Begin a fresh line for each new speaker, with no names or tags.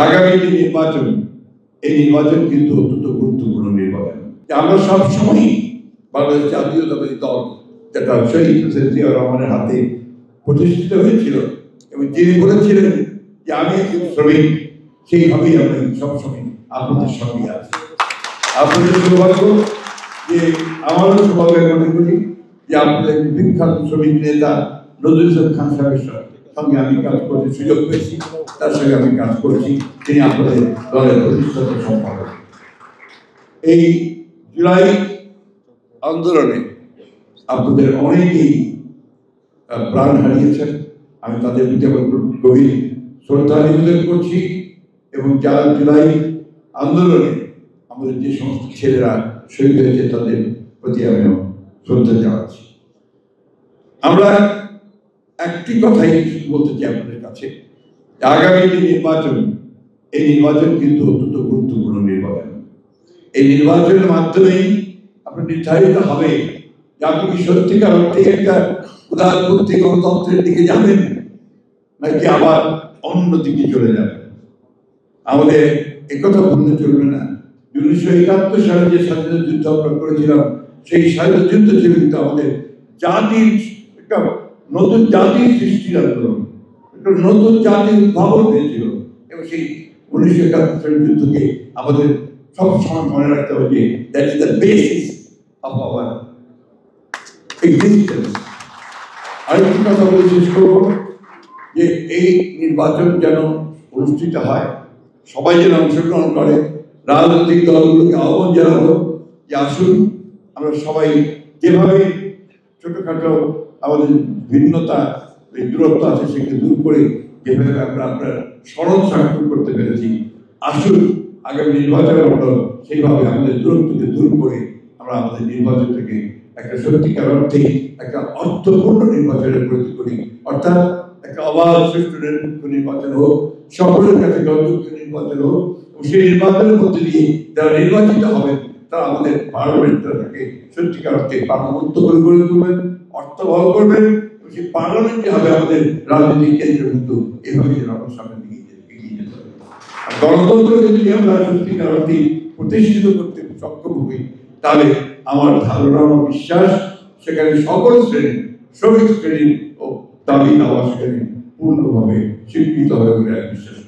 আগামী যে নির্বাচন, এই নির্বাচন কিন্তু অত্যন্ত গুরুত্বপূর্ণ নির্বাচন। আমরা সবসময় বাংলাদেশ জাতীয়তাবাদী দল, যেটা শহীদ প্রেসিডেন্ট জিয়া রহমানের হাতে প্রতিষ্ঠিত হয়েছিল এবং যিনি বলেছিলেন যে আমি একজন শ্রমিক, সেইভাবেই আমরা সবসময় আপনাদের সঙ্গে আছি। আপনাদের সৌভাগ্য যে আমারও সৌভাগ্য মনে করি যে আপনাদের বিখ্যাত শ্রমিক নেতা নজরুল ইসলাম খান সাহেবের সঙ্গে আমি কাজ করতে সুযোগ পেয়েছি, তার সঙ্গে আমি কাজ করছি। তিনি আপনাদের দলের প্রতিষ্ঠাতা সম্পাদক। এই জুলাই আন্দোলনে আপনাদের অনেকেই প্রাণ হারিয়েছেন, আমি তাদের প্রতি আমার গভীর শ্রদ্ধা নিবেদন করছি। এবং যারা জুলাই আন্দোলনে আমাদের যে সমস্ত ছেলেরা শহীদ হয়েছে তাদের প্রতি আমিও শ্রদ্ধা জানাচ্ছি। আমরা একটি কথাই বলতে চাই আপনাদের কাছে, আগামী যে নির্বাচন, এই নির্বাচন কিন্তু অত্যন্ত গুরুত্বপূর্ণ নির্বাচন। এই নির্বাচনের মাধ্যমেই আপনার নির্ধারিত হবে যে আপনি কি সত্যিকার অর্থে একটা উদারপন্থী গণতন্ত্রের দিকে যাবেন নাকি আবার অন্য দিকে চলে যাবেন। আমাদের একথা ভুললে চলবে না, 1971 সালে যে স্বাধীনতা যুদ্ধ আমরা করেছিলাম, সেই স্বাধীনতা যুদ্ধ ছিল কিন্তু আমাদের জাতির একটা নতুন জাতির সৃষ্টির আন্দোলন, একটা নতুন জাতির উদ্ভাবন হয়েছিল। এবং সেই 1971 সালের যুদ্ধকে আমাদের সবসময় মনে রাখতে হবে যে that is the basis of our existence. আরেকটি কথা বলে শেষ করব যে এই নির্বাচন যেন অনুষ্ঠিত হয়, সবাই যেন অংশগ্রহণ করে। রাজনৈতিক দলগুলোকে আহ্বান জানাবো যে আসুন আমরা সবাই যেভাবে ছোটখাটো আমাদের ভিন্নতা, দূরত্ব আছে সেকে দূর করে যেভাবে আমরা আপনার স্মরণ স্বাক্ষর করতে পেরেছি, আসুন আগামী নির্বাচনে আমরা সেইভাবে আমাদের দূরত্বকে দূর করে আমরা আমাদের নির্বাচনটাকে একটা সত্যিকার অর্থে একটা অর্থপূর্ণ নির্বাচনের প্রতি করি। অর্থাৎ একটা অবাধ সুষ্ঠু নির্বাচন হোক, সকলের কাছে গ্রহণযোগ্য নির্বাচন হোক, এবং সেই নির্বাচনের মধ্যে দিয়ে যারা নির্বাচিত হবেন তারা আমাদের পার্লামেন্টটাকে সত্যিকার অর্থে পার্লামেন্ট করে গড়ে তুলবেন, অর্থবহ করবেন। সেই পার্লামেন্টে হবে আমাদের রাজনৈতিক কেন্দ্রবিন্দু। এভাবে যেন আমরা সামনের দিকে এগিয়ে যেতে হবে। আর গণতন্ত্রকে যদি আমরা সত্যিকার অর্থে প্রতিষ্ঠিত করতে সক্ষম হই, তাহলে আমার ধারণা, আমার বিশ্বাস, সেখানে সকল শ্রেণী, শ্রমিক শ্রেণী ও দাবি দাওয়া সেখানে পূর্ণভাবে স্বীকৃত হবে বলে আমি বিশ্বাস